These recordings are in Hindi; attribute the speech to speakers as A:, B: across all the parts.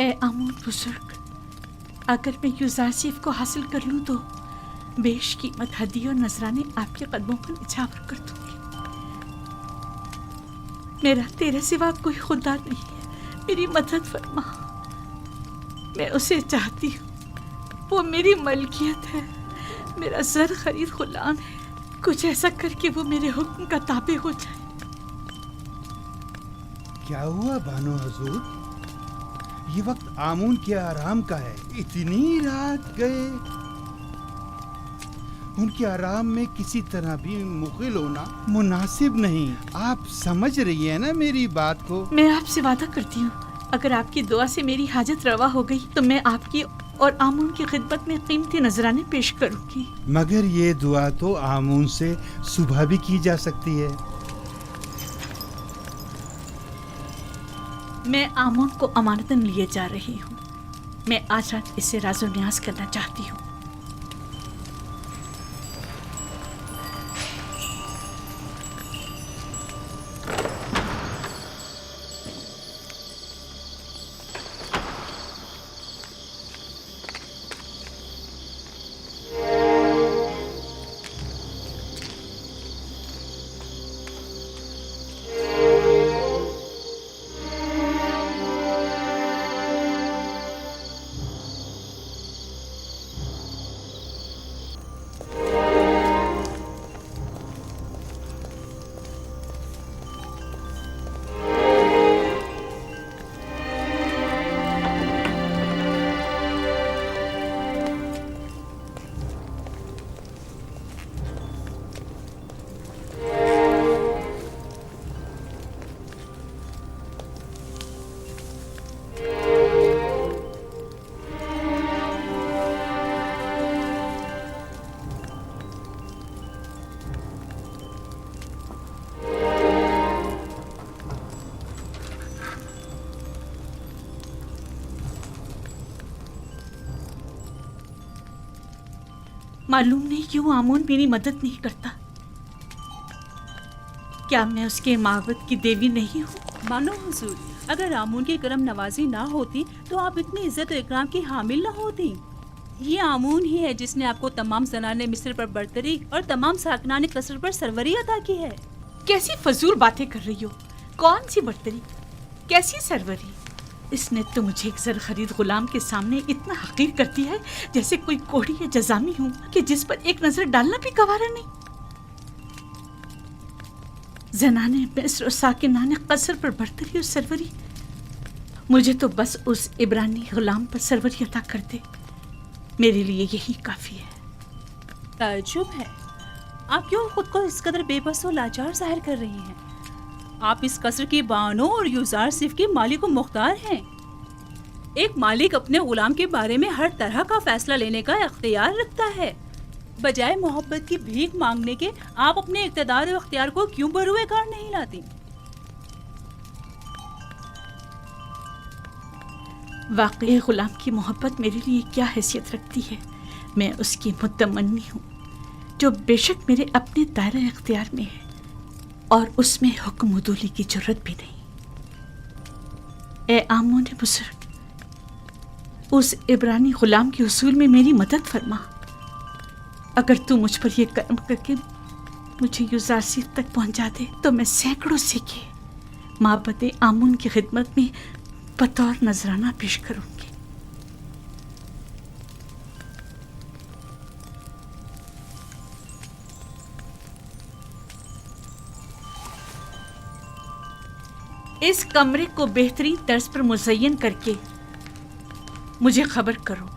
A: ए आमून बुजुर्ग, अगर मैं यूजारसीफ को हासिल कर लूं तो बेश कीमत हदी और नजराने आपके कदमों पर निछावर कर दूंगी। मेरा तेरे सिवा कोई खुदा नहीं है, मेरी मदद फरमा। मैं उसे चाहती हूँ, वो मेरी मलकियत है, मेरा जर खरीद गुलाम है। कुछ ऐसा करके वो मेरे हुक्म का ताबे हो जाए।
B: क्या हुआ बानो हजूर? ये वक्त आमून के आराम का है, इतनी रात गए। उनके आराम में किसी तरह भी मुग़िल होना मुनासिब नहीं। आप समझ रही है ना मेरी बात को?
A: मैं आपसे वादा करती हूँ, अगर आपकी दुआ से मेरी हाजत रवा हो गई तो मैं आपकी और आमून की खिदमत में कीमती नजराने पेश करूंगी।
B: मगर ये दुआ तो आमून से सुबह भी की जा सकती है।
A: मैं आमून को अमानतन लिए जा रही हूँ। मैं आज रात इससे राज़ो न्याज करना चाहती हूँ। मालूम नहीं क्यों आमून मेरी मदद नहीं करता। क्या मैं उसके माबद की देवी नहीं हूँ?
C: मानो हुजूर, अगर आमून की करम नवाजी ना होती तो आप इतनी इज्जत और इकराम की हामिल ना होती। ये आमून ही है जिसने आपको तमाम ज़नाने मिस्र पर बरतरी और तमाम साकनाने कसर पर सरवरी अता की है।
A: कैसी फजूल बातें कर रही हो? कौन सी बरतरी, कैसी सरवरी? इसने तो मुझे एक जर खरीद गुलाम के सामने इतना हकीर कर दिया है जैसे कोई कोढ़ी या जजामी हूँ कि जिस पर एक नजर डालना भी गवारा नहीं। जनाने मिस्र और साकिनाने कसर पर बरतरी और सरवरी, मुझे तो बस उस इब्रानी गुलाम पर सरवरी अता कर दे, मेरे लिए यही काफी है।
C: ताज्जुब है, आप क्यों खुद को इस कदर बेबस और लाचार जाहिर कर रही हैं? आप इस कसर की बानो और यूजार सिर्फ के मालिक और मुख्तार हैं। एक मालिक अपने गुलाम के बारे में हर तरह का फैसला लेने का इख्तियार रखता है। बजाय मोहब्बत की भीख मांगने के आप अपने इख्तियार और इख्तियार को क्यों बरूए कार नहीं लाती?
A: वाकई गुलाम की मोहब्बत मेरे लिए क्या हैसियत रखती है। मैं उसकी मुतमन्नी हूँ जो बेशक मेरे अपने दायरे इख्तियार में है और उसमें हुक्म उदूली की जरूरत भी नहीं। ए आमून बुजुर्ग, उस इब्रानी गुलाम के उसूल में मेरी मदद फरमा। अगर तू मुझ पर यह कर्म करके मुझे यूजारसीफ तक पहुंचा दे तो मैं सैकड़ों सिक्के माबद आमून की खिदमत में बतौर नजराना पेश करूंगी। इस कमरे को बेहतरीन तर्ज पर मुज़य्यन करके मुझे खबर करो।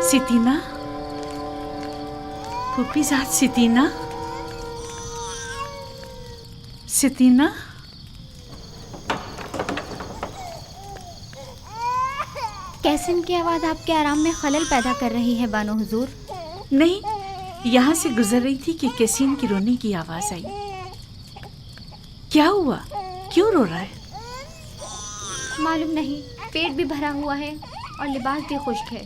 A: सितीना, फूफीजाद सितीना, सितीना,
D: कैसन की आवाज़ आपके आराम में खलल पैदा कर रही है बानो हुजूर?
A: नहीं, यहाँ से गुजर रही थी कि कैसीन की रोने की आवाज आई। क्या हुआ, क्यों रो रहा है?
D: मालूम नहीं, पेट भी भरा हुआ है और लिबास भी खुश्क है,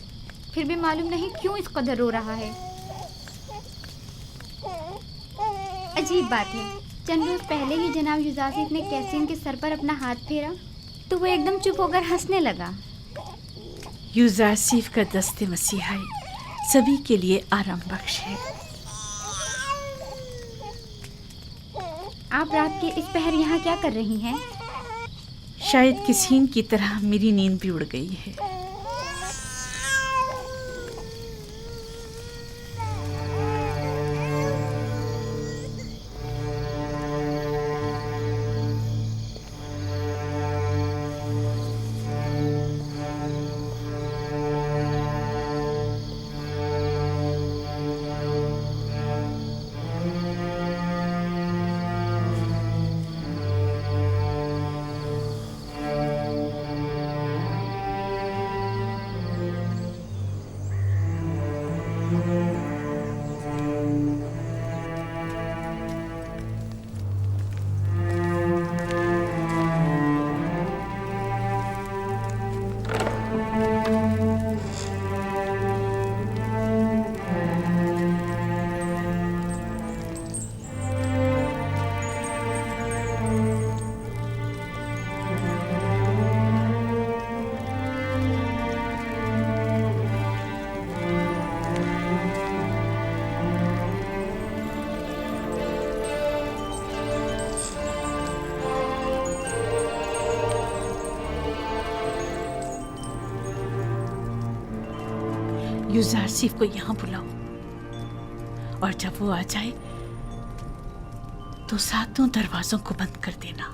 D: फिर भी मालूम नहीं क्यों इस कदर रो रहा है। अजीब बात है, चंद रोज पहले ही जनाब युजासिफ ने कैसीन के सर पर अपना हाथ फेरा तो वो एकदम चुप होकर हंसने लगा।
A: यूजासिफ का दस्ते मसीहाई सभी के लिए आराम बख्श है।
D: आप रात के इस पहर यहाँ क्या कर रही हैं?
A: शायद किसीन की तरह मेरी नींद भी उड़ गई है। यूजासिफ को यहाँ बुलाओ और जब वो आ जाए तो सातों दरवाजों को बंद कर देना।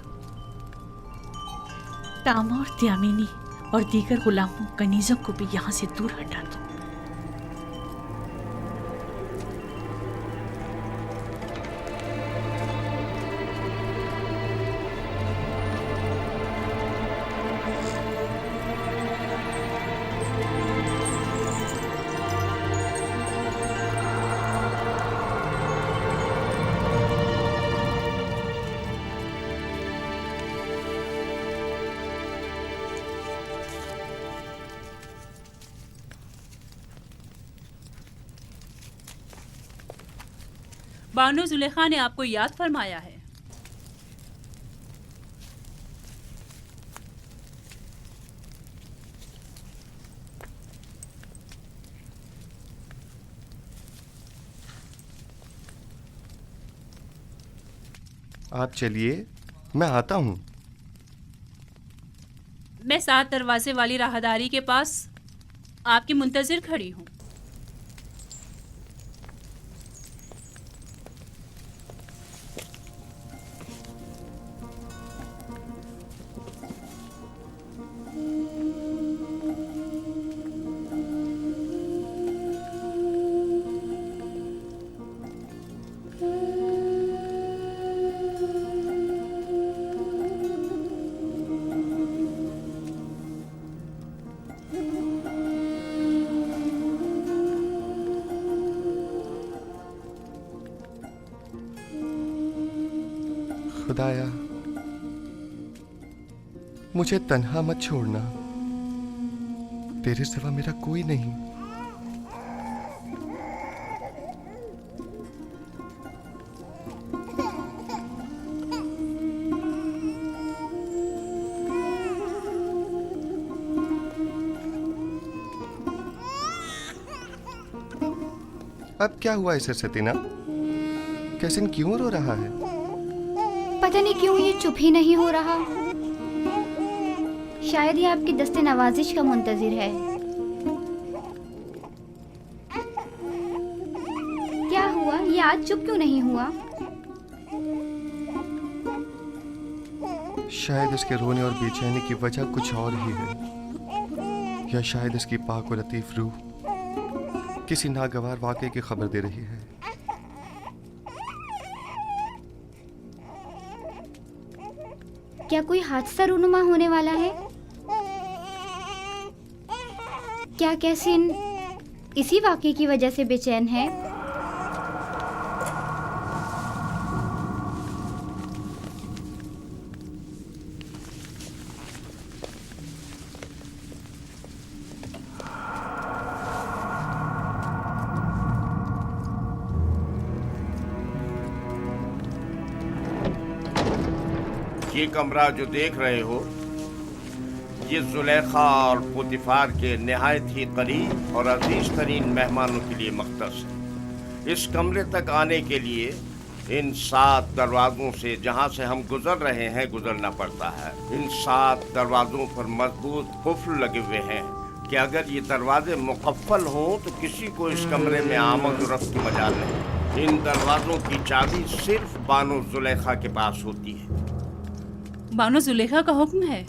A: तामा और त्यामिनी और दीगर गुलामों कनीजों को भी यहाँ से दूर हटा दो।
C: बानो जुलेखा ने आपको याद फरमाया है।
E: आप चलिए, मैं आता हूँ।
C: मैं 7 दरवाजे वाली राहदारी के पास आपकी मुंतजिर खड़ी हूँ।
E: खुदाया, मुझे तन्हा मत छोड़ना, तेरे सिवा मेरा कोई नहीं। अब क्या हुआ इसे सतीना? कैसिन क्यों रो रहा है?
D: पता नहीं क्यों ये चुप ही नहीं हो रहा। शायद ये आपकी दस्ते नवाजिश का मुंतजिर है। क्या हुआ, ये आज चुप क्यों नहीं हुआ?
E: शायद इसके रोने और बेचैनी की वजह कुछ और ही है, या शायद इसकी पाक और लतीफ रूह किसी नागवार वाक़े की खबर दे रही है।
D: क्या कोई हादसा रूनुमा होने वाला है? क्या कैसिन इसी वाक़े की वजह से बेचैन है?
F: ये कमरा जो देख रहे हो, ये जुलेखा और पुतिफार के निहायत ही करीब और अजीज तरीन मेहमानों के लिए मख्तस है। इस कमरे तक आने के लिए इन 7 दरवाजों से जहां से हम गुजर रहे हैं गुजरना पड़ता है। इन 7 दरवाजों पर मजबूत कुफ्ल लगे हुए हैं कि अगर ये दरवाजे मुकफ्फल हों तो किसी को इस कमरे में आमद और रफ्त की मजाल नहीं। इन दरवाजों की चाबी सिर्फ बानो जुलेखा के पास होती है।
C: बानो जुलेखा का हुक्म है।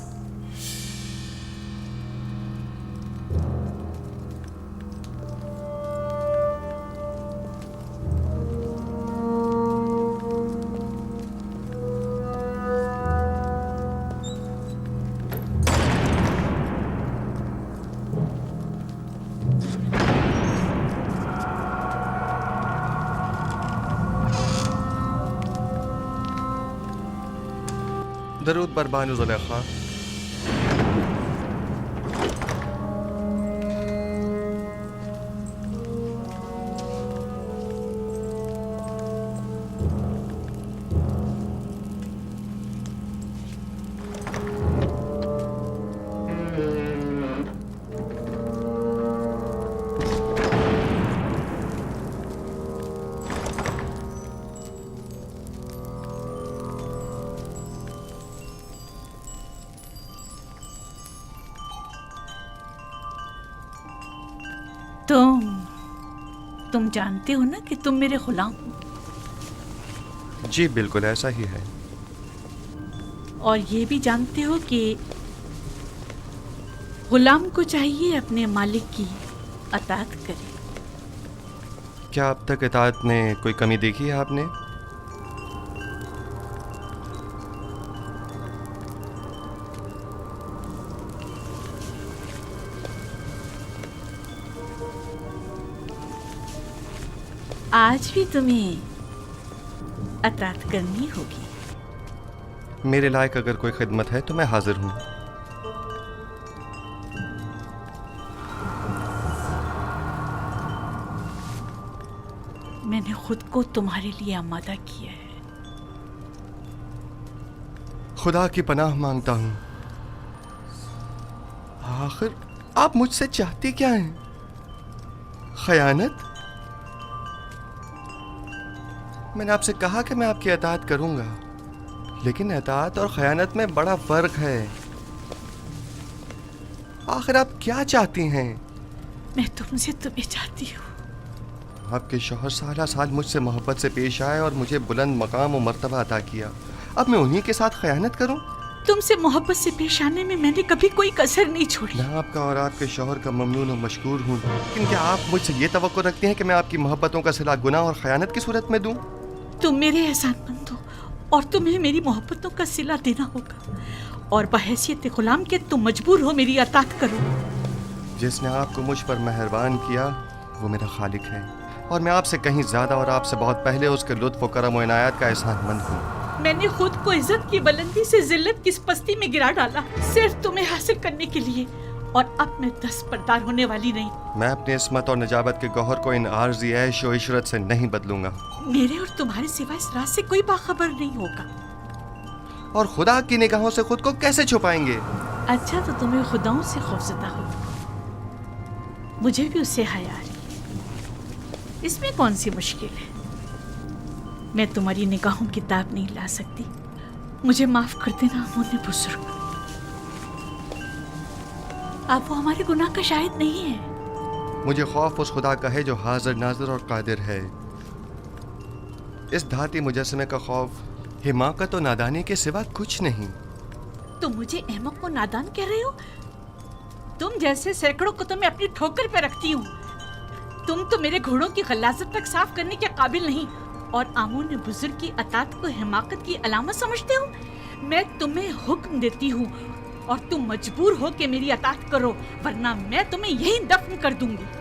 E: दरूद बर बानो जुलेखा।
A: तुम जानते हो ना कि तुम मेरे गुलाम हो।
E: जी बिल्कुल ऐसा ही है।
A: और ये भी जानते हो कि गुलाम को चाहिए अपने मालिक की अताअत करे।
E: क्या अब तक इताअत में कोई कमी देखी है आपने?
A: आज भी तुम्हें अताअत करनी होगी।
E: मेरे लायक अगर कोई खिदमत है तो मैं हाजिर हूँ।
A: मैंने खुद को तुम्हारे लिए आमादा किया है।
E: खुदा की पनाह मांगता हूँ। आखिर आप मुझसे चाहती क्या हैं? खयानत? मैंने आपसे कहा कि मैं आपकी अताअत करूंगा, लेकिन अताअत और खयानत में बड़ा फर्क है। आखिर आप क्या चाहती हैं?
A: मैं तुमसे तुम्हें चाहती हूँ।
E: आपके शौहर सारा साल मुझसे मोहब्बत से पेश आए और मुझे बुलंद मकाम और मर्तबा अता किया। अब मैं उन्हीं के साथ खयानत करूं?
A: तुमसे मोहब्बत से पेश आने में मैंने कभी कोई कसर नहीं छोड़ी।
E: मैं आपका और आपके शौहर का ममनून और मशकूर हूँ, लेकिन क्या आप मुझसे ये तवक्को रखती हैं कि मैं आपकी मोहब्बतों का सिला गुनाह और खयानत की सूरत में दूं?
A: तुम मेरे एहसानमंद हो और तुम्हें मेरी मोहब्बतों का सिला देना होगा, और बहैसियत गुलाम के तुम मजबूर हो मेरी अताअत करो।
E: जिसने आपको मुझ पर मेहरबान किया वो मेरा खालिक है, और मैं आपसे कहीं ज्यादा और आपसे बहुत पहले उसके लुत्फ और करम और इनायत का एहसानमंद हूँ।
A: मैंने खुद को इज्जत की बुलंदी से जिल्लत की पस्ती में गिरा डाला सिर्फ तुम्हें हासिल करने के लिए, और अब मैं दस्तबरदार होने वाली नहीं।
E: मैं अपनी इस्मत और नजाबत के गौहर को इन आर्जी ऐश और इशरत से नहीं बदलूंगा।
A: मेरे और तुम्हारे सिवा इस राज से कोई बाखबर नहीं होगा।
E: और खुदा की निगाहों से खुद को कैसे छुपाएंगे?
A: अच्छा तो तुम्हें खुदाओं से खौफजदा हो, मुझे भी उससे हया आ रही। इसमें कौन सी मुश्किल है? मैं तुम्हारी निगाहों की ताब नहीं ला सकती। मुझे माफ कर देना अमूने बुजुर्ग। आप वो हमारे गुनाह का शाहिद नहीं है।
E: मुझे खौफ उस खुदा का है जो हाजिर नाजिर और कादिर है। इस धाती मुजस्समे का खौफ हिमाकत और नादानी के सिवा कुछ नहीं।
A: तुम मुझे अहमक को नादान कह रहे हो? तुम जैसे सैकड़ों को तो मैं अपनी ठोकर पे रखती हूँ। तुम तो मेरे घोड़ों की गलाजत तक साफ करने के काबिल नहीं, और आमून बुजुर्ग की अताअत को हिमाकत की अलामत समझते हो? मैं तुम्हें हुक्म देती हूँ और तुम मजबूर हो कि मेरी अताअत करो, वरना मैं तुम्हें यहीं दफन कर दूंगी।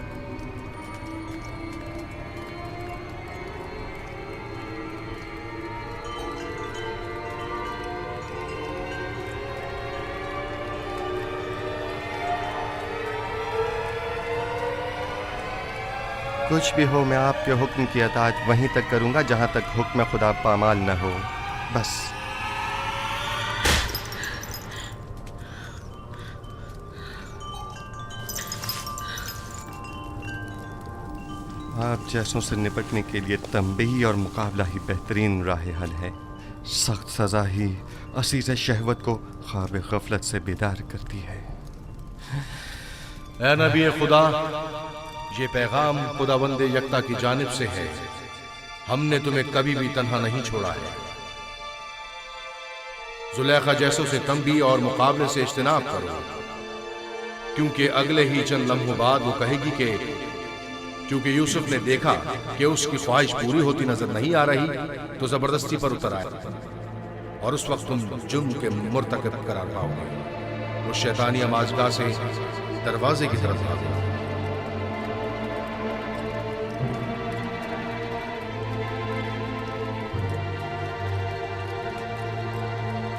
E: कुछ भी हो, मैं आपके हुक्म की अताअत वहीं तक करूंगा जहां तक हुक्म खुदा पामाल न हो। बस आप जैसों से निपटने के लिए तंबीही और मुकाबला ही बेहतरीन राह हल है। सख्त सज़ा ही असीज़ शहवत को ख्वाब गफलत से बेदार करती है।
G: ऐ नबी खुदा, ये पैगाम खुदावंद यकता की जानिब से है। हमने तुम्हें कभी भी तन्हा नहीं छोड़ा है। जुलेखा जैसों से तंबी और मुकाबले से इज्तनाब करो, क्योंकि अगले ही चंद लम्हों बाद वो कहेगी कि क्योंकि यूसुफ ने देखा कि उसकी ख्वाहिश पूरी होती नजर नहीं आ रही, तो जबरदस्ती पर उतर आए और उस वक्त तुम जुर्म के मुर्तकब करार पाओगे। उस शैतानी अमाजगाह से दरवाजे की तरफ भागो।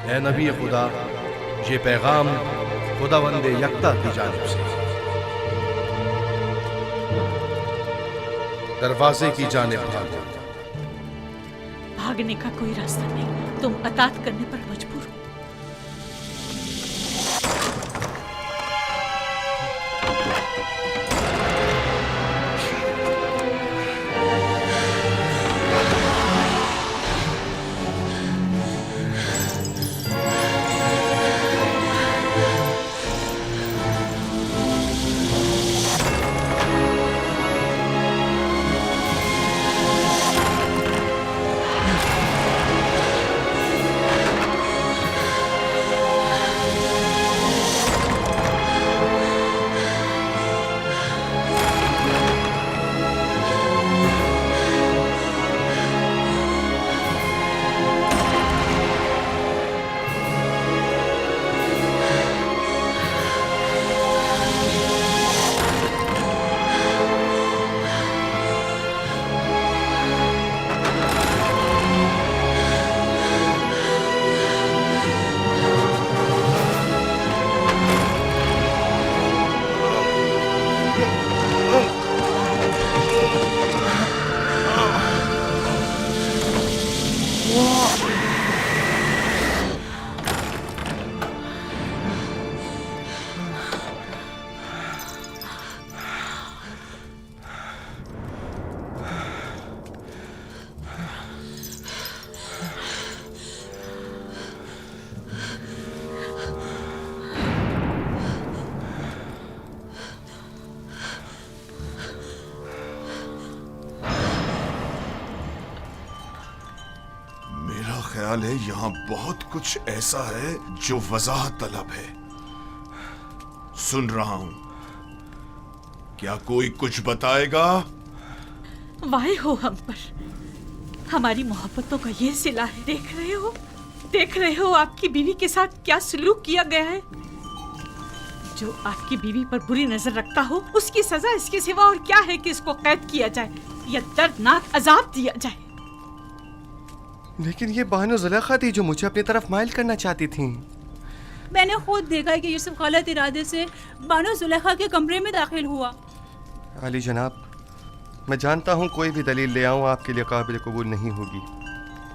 G: ऐ नबी खुदा, ये पैगाम खुदावंद यकता की जानिब से दरवाजे की जानिब भागो।
A: भागने का कोई रास्ता नहीं, तुम अतात करने पर मजबूर हो।
H: ख्याल है यहाँ बहुत कुछ ऐसा है जो वजाहत तलब है। सुन रहा हूं, क्या कोई कुछ बताएगा?
A: वाहे हो हम पर, हमारी मोहब्बतों का ये सिला है। देख रहे हो आपकी बीवी के साथ क्या सलूक किया गया है। जो आपकी बीवी पर बुरी नजर रखता हो, उसकी सजा इसके सिवा और क्या है कि इसको कैद किया जाए या दर्दनाक अजाब दिया जाए।
E: लेकिन ये बानो जुलेखा थी जो मुझे अपनी तरफ माइल करना चाहती थी।
C: मैंने खुद देखा कि यूसुफ गलत इरादे से बानो जुलेखा के कमरे में दाखिल हुआ।
E: अली जनाब, मैं जानता हूँ कोई भी दलील ले आऊँ आपके लिए काबिल कबूल नहीं होगी,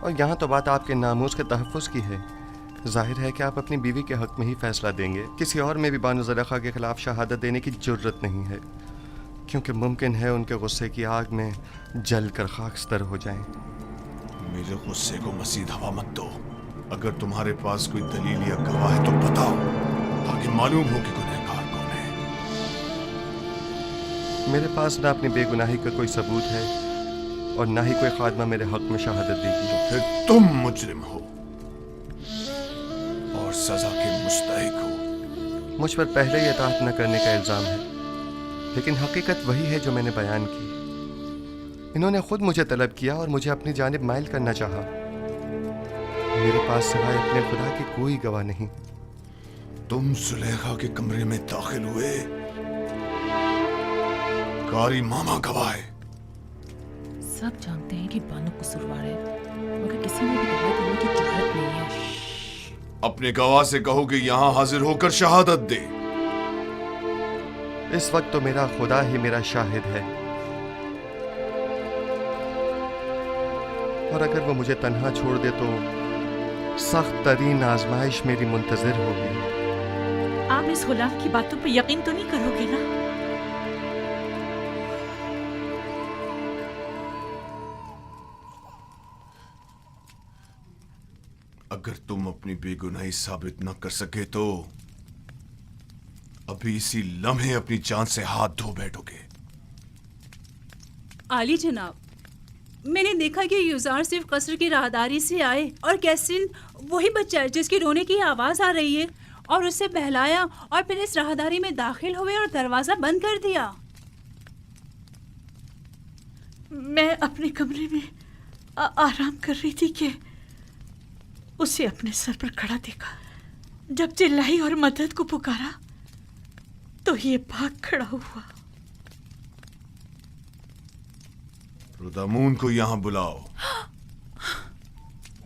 E: और यहाँ तो बात आपके नामूस के तहफ़्फ़ुज़ की है। जाहिर है कि आप अपनी बीवी के हक़ में ही फ़ैसला देंगे। किसी और में भी बानो जुलेखा के ख़िलाफ़ शहादत देने की ज़रूरत नहीं है, क्योंकि मुमकिन है उनके गुस्से की आग में जल कर खाकस्तर हो जाएं।
H: मेरे गुस्से को मज़ीद हवा मत दो। अगर तुम्हारे पास कोई दलील या गवाह है तो बताओ, ताकि मालूम हो कि गुनहगार कौन है।
E: मेरे पास ना अपनी बेगुनाही का कोई सबूत है और ना ही कोई खादमा मेरे हक़ में शहादत देगी।
H: तो फिर तुम मुजरिम हो और सजा के मुस्तहिक हो।
E: मुझ पर पहले ही इताअत न करने का इल्ज़ाम है, लेकिन हकीकत वही है जो मैंने बयान की। इन्होंने खुद मुझे तलब किया और मुझे अपनी जानिब माइल करना चाहा। मेरे पास सिवाय अपने खुदा के कोई गवाह नहीं।
H: तुम जुलेखा के कमरे में दाखिल हुए, कारी मामा गवाह है।
I: सब जानते हैं कि बानो कसूरवार है, मगर किसी ने भी गवाही देने की जुर्रत नहीं है।
H: अपने गवाह से कहो कि यहाँ हाजिर होकर शहादत दे।
E: इस वक्त तो मेरा खुदा ही मेरा शाहिद है, और अगर वो मुझे तन्हा छोड़ दे तो सख्त तरीन आजमाइश मेरी मुंतजर होगी।
A: आप इस गुलाम की बातों पर यकीन तो नहीं करोगे ना?
H: अगर तुम अपनी बेगुनाही साबित न कर सके तो अभी इसी लम्हे अपनी जान से हाथ धो बैठोगे।
C: आली जनाब, मैंने देखा कि युजार सिर्फ कसर की राहदारी से आए और कैसिन वही बच्चा है जिसकी रोने की आवाज आ रही है, और उसे बहलाया और फिर इस राहदारी में दाखिल हुए और दरवाजा बंद कर दिया।
A: मैं अपने कमरे में आराम कर रही थी कि उसे अपने सर पर खड़ा देखा। जब चिल्लाई और मदद को पुकारा तो ये भाग खड़ा हुआ।
H: रुदामून को यहां बुलाओ।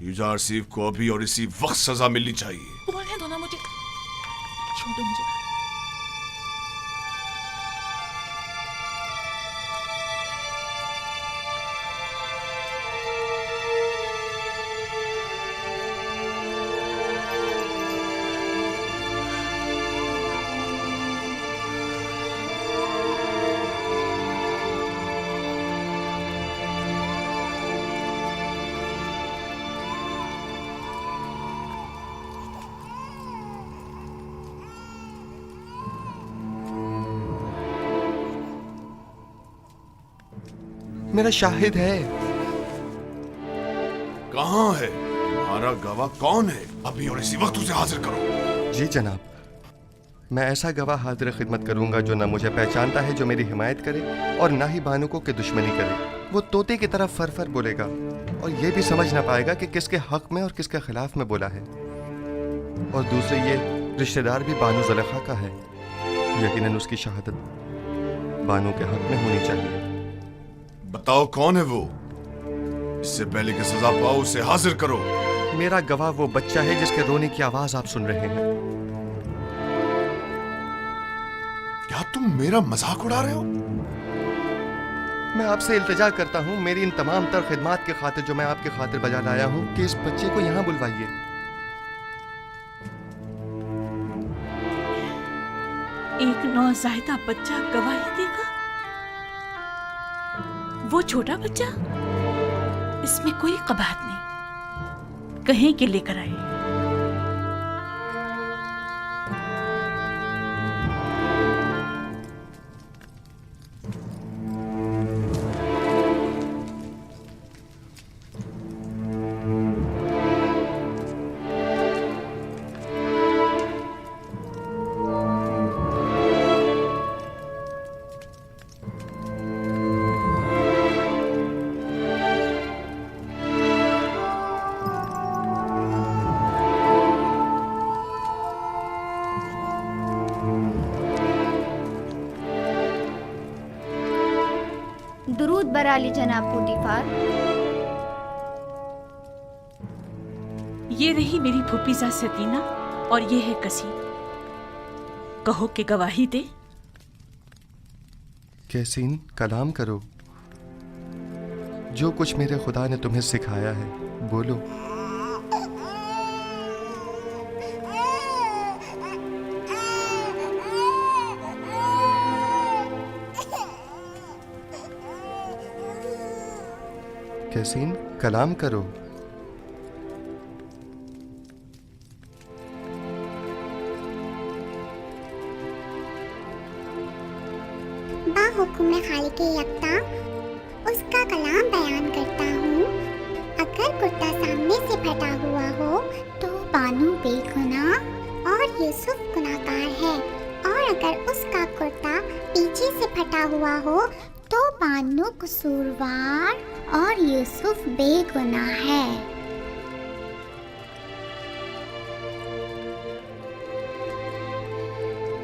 H: युजार सिफ को अभी और इसी वक्त सजा मिलनी चाहिए।
I: बोलने दो ना मुझे, छोड़ो मुझे।
E: मेरा शाहिद है।
H: कहां है तुम्हारा गवाह? कौन है? अभी और इसी वक्त उसे हाजिर करो।
E: जी जनाब, मैं ऐसा गवाह हाजिर खिदमत करूंगा जो ना मुझे पहचानता है, जो मेरी हिमायत करे, और ना ही बानुको की दुश्मनी करे। वो तोते की तरह फर फर बोलेगा और ये भी समझ ना पाएगा कि किसके हक में और किसके खिलाफ में बोला है। और दूसरे ये रिश्तेदार भी बानो ज़ुलेखा का है। यकीनन उसकी शहादत बानो के हक में होनी चाहिए।
H: बताओ कौन है वो? इससे पहले कि सजा पाओ उसे हाजिर करो।
E: मेरा गवाह वो बच्चा है जिसके रोने की आवाज आप सुन रहे हैं।
H: क्या तुम मेरा मजाक उड़ा रहे हो?
E: मैं आपसे इल्तिजा करता हूँ, मेरी इन तमाम तर खिदमात की खातिर जो मैं आपके खातिर बजा लाया हूँ, कि इस बच्चे को यहाँ बुलवाइए।
A: एक नौज़ायदा बच्चा गवाही देगा? वो छोटा बच्चा? इसमें कोई कबाहत नहीं, कहीं के लेकर आए।
D: दुरूद बराली जनाब पोटीफार।
A: ये रही मेरी फूफीजा सतीना और ये है कसीम। कहो कि गवाही दे।
E: कैसीन, कलाम करो। जो कुछ मेरे खुदा ने तुम्हें सिखाया है बोलो। कैसीन, कलाम करो।
J: बाहुकुम खालिक यकता उसका कलाम बयान करता हूँ। अगर कुर्ता सामने से फटा हुआ हो तो बानू बेगुनाह और यूसुफ गुनाहगार है, और अगर उसका कुर्ता पीछे से फटा हुआ हो तो बानू कसूरवार और यूसुफ बेगुनाह है।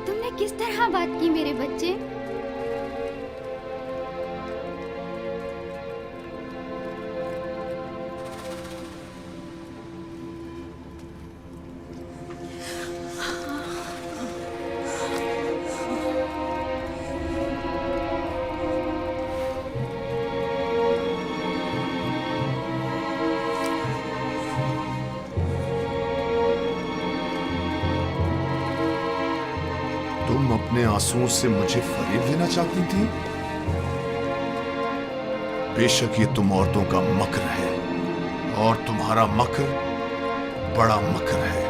D: तुमने किस तरह बात की मेरे बच्चे?
H: तुम अपने आंसुओं से मुझे फरेब देना चाहती थी। बेशक ये तुम औरतों का मक्र है, और तुम्हारा मक्र बड़ा मकर है।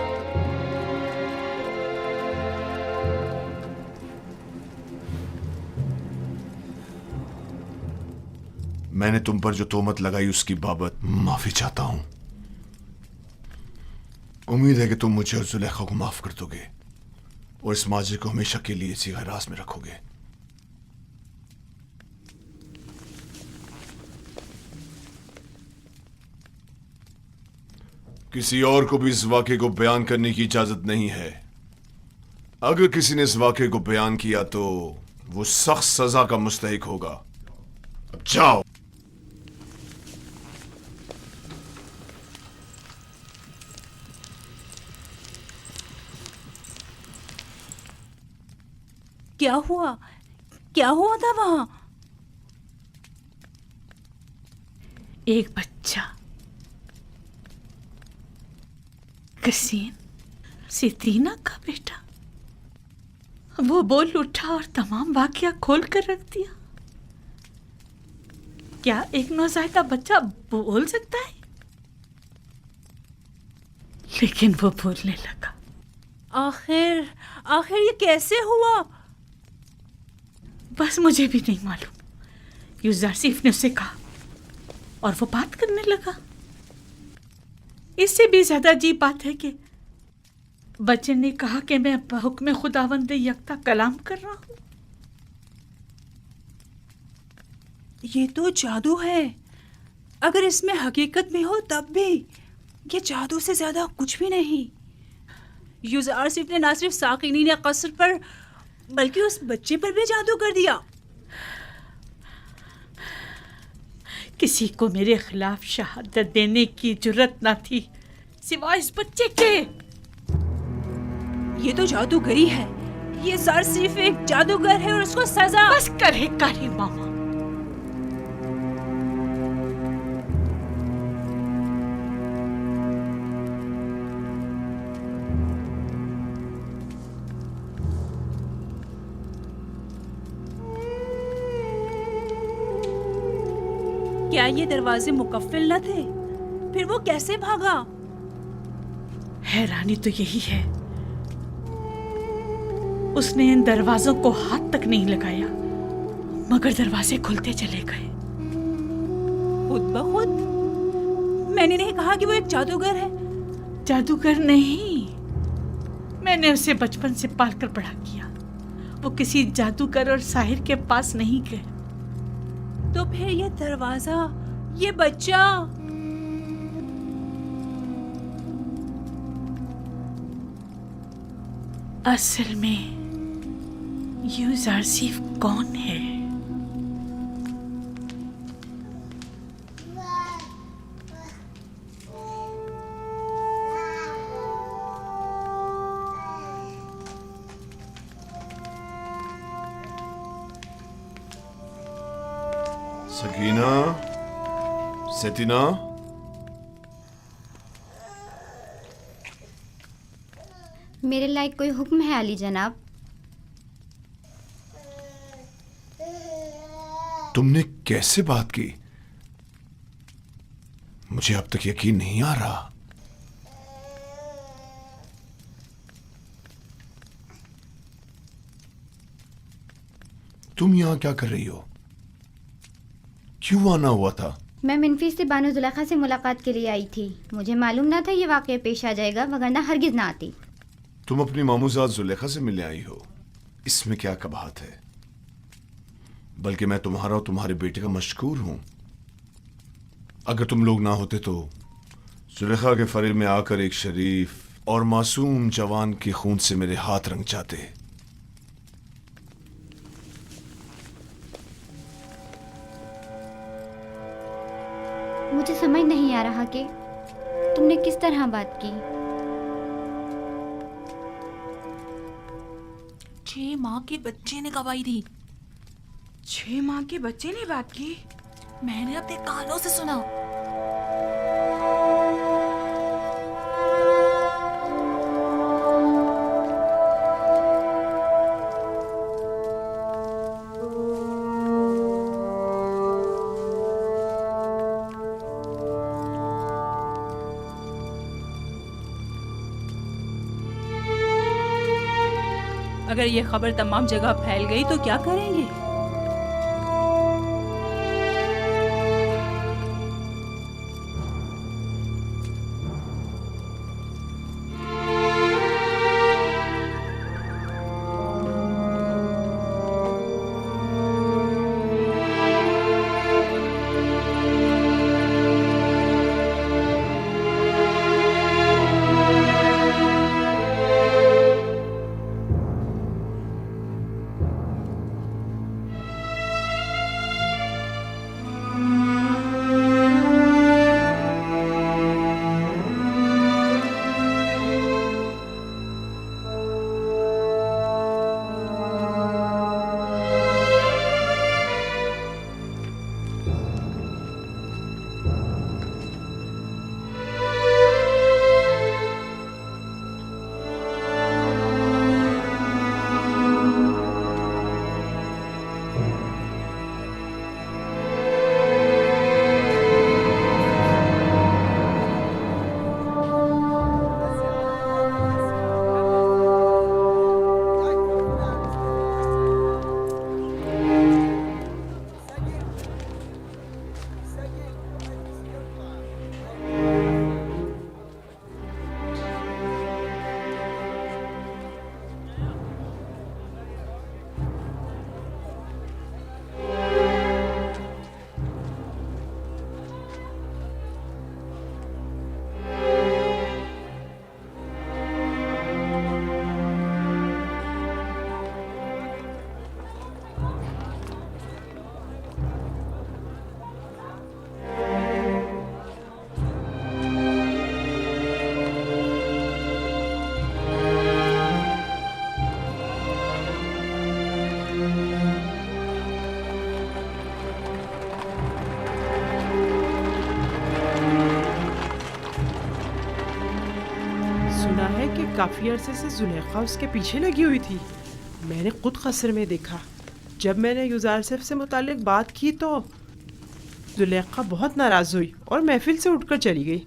H: मैंने तुम पर जो तोहमत लगाई उसकी बाबत माफी चाहता हूं। उम्मीद है कि तुम मुझे और जुलेखा को माफ कर दोगे और इस माजरे को हमेशा के लिए इसी हिरास में रखोगे। किसी और को भी इस वाक़े को बयान करने की इजाजत नहीं है। अगर किसी ने इस वाक़े को बयान किया तो वो सख्त सजा का मुस्तहिक होगा। अब जाओ।
C: क्या हुआ? क्या हुआ था वहां?
A: एक बच्चा, कसीम, सितीना का बेटा, वो बोल उठा और तमाम वाकया खोल कर रख दिया। क्या एक नौज़ायदा बच्चा बोल सकता है? लेकिन वो बोलने लगा।
C: आखिर आखिर ये कैसे हुआ?
A: बस मुझे भी नहीं मालूम। यूजारसीफ ने उसे कहा और वो बात करने लगा। इससे भी ज्यादा अजीब बात है कि बच्चे ने कहा कि मैं हुक्म खुदावंद यकता कलाम कर रहा हूं।
C: ये तो जादू है। अगर इसमें हकीकत में हो तब भी ये जादू से ज्यादा कुछ भी नहीं। यूजारसीफ ने ना सिर्फ साकिनी ने कसर पर बल्कि उस बच्चे पर भी जादू कर दिया।
A: किसी को मेरे खिलाफ शहादत देने की जुर्रत न थी सिवाय इस बच्चे के।
C: ये तो जादूगरी है। ये ज़ारसीफ एक जादूगर है और उसको सजा।
A: बस करे कारी मामा।
C: क्या ये दरवाजे मुकफ्फिल न थे? फिर वो कैसे भागा?
A: हैरानी तो यही है, उसने इन दरवाजों को हाथ तक नहीं लगाया मगर दरवाजे खुलते चले गए।
C: खुद ब खुद? मैंने नहीं कहा कि वो एक जादूगर है।
A: जादूगर नहीं, मैंने उसे बचपन से पालकर बड़ा किया। वो किसी जादूगर और साहिर के पास नहीं गए।
C: तो फिर ये दरवाजा, ये बच्चा,
A: असल में यूजारसीफ कौन है?
H: सकीना, सतीना,
D: मेरे लायक कोई हुक्म है अली जनाब?
H: तुमने कैसे बात की? मुझे अब तक यकीन नहीं आ रहा। तुम यहां क्या कर रही हो? क्यों आना हुआ था?
D: मैं मिनफी से बानो जुलेखा से मुलाकात के लिए आई थी। मुझे मालूम ना था ये वाक़या पेश आ जाएगा, वगरना हरगिज ना आती।
H: तुम अपनी मामूजात जुलेखा से मिलने आई हो, इसमें क्या कबाहत है? बल्कि मैं तुम्हारा और तुम्हारे बेटे का मशकूर हूं। अगर तुम लोग ना होते तो जुलेखा के फरेब में आकर एक शरीफ और मासूम जवान के खून से मेरे हाथ रंग जाते।
D: मुझे समझ नहीं आ रहा कि तुमने किस तरह बात की।
I: 6 माह के बच्चे ने गवाही दी।
K: 6 माह के बच्चे ने बात की?
I: मैंने अपने कानों से सुना।
C: अगर ये खबर तमाम जगह फैल गई तो क्या करेंगे?
L: सुना है कि काफी अरसे से जुलेखा उसके पीछे लगी हुई थी। मैंने खुद कस्र में देखा। जब मैंने युजारसिफ से मुतालिक बात की तो जुलेखा बहुत नाराज हुई और महफिल से उठकर चली गई।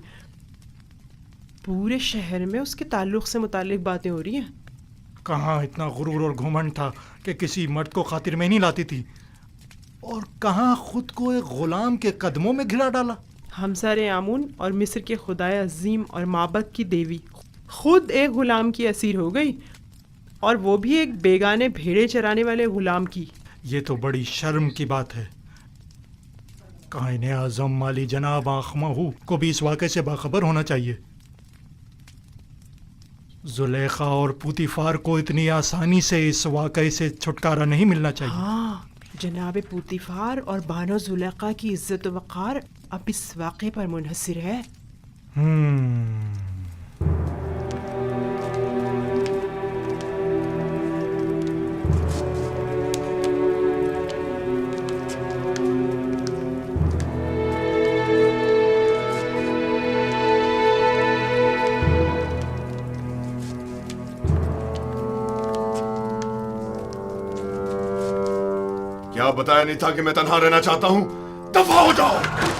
L: पूरे शहर में उसके ताल्लुक से मुतालिक बातें हो रही हैं।
M: कहाँ इतना गुरूर और घुमंड था कि किसी मर्द को खातिर में नहीं लाती थी, और कहाँ खुद को एक गुलाम के कदमों में घिरा डाला।
L: हमसारे आमून और मिस्र के खुदाए अजीम और माबद की देवी खुद एक गुलाम की असीर हो गई, और वो भी एक बेगाने भेड़े चराने वाले गुलाम की।
M: ये तो बड़ी शर्म की बात है। कायने आज़म माली जनाब आखमाहू को भी इस वाक़े से बाखबर होना चाहिए। जुलेखा और पुतीफार को इतनी आसानी से इस वाक़े से छुटकारा नहीं मिलना चाहिए।
L: हाँ, जनाब पुतीफार और बानो जुलेखा की इज्जत व वक़ार अब इस वाक़े पर मुनहसर है।
H: क्या बताया नहीं था कि मैं तन्हा रहना चाहता हूं? दफा हो जाओ।